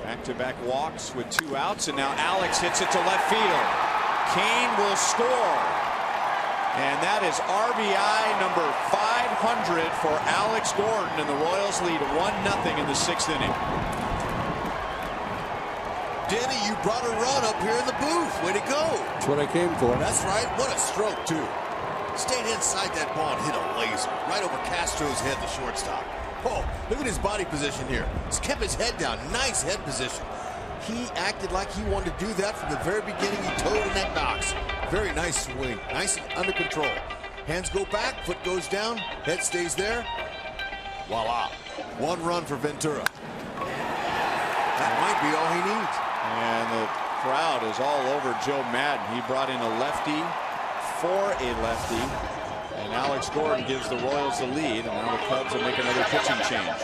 Back-to-back walks with 2 outs, and now Alex hits it to left field. Cain will score, and that is RBI number 500 for Alex Gordon, and the Royals lead 1-0 in the 6th inning. Danny, you brought a run up here in the booth. Way to go. That's what I came for. That's right. What a stroke, too. Stayed inside that ball and hit a laser right over Castro's head, the shortstop. Oh, look at his body position here. He's kept his head down. Nice head position. He acted like he wanted to do that from the very beginning. He toed in that box. Very nice swing. Nice and under control. Hands go back, foot goes down, head stays there. Voila. 1 run for Ventura. That might be all he needs. And the crowd is all over Joe Madden. He brought in a lefty for a lefty. And Alex Gordon gives the Royals the lead, and now the Cubs will make another pitching change.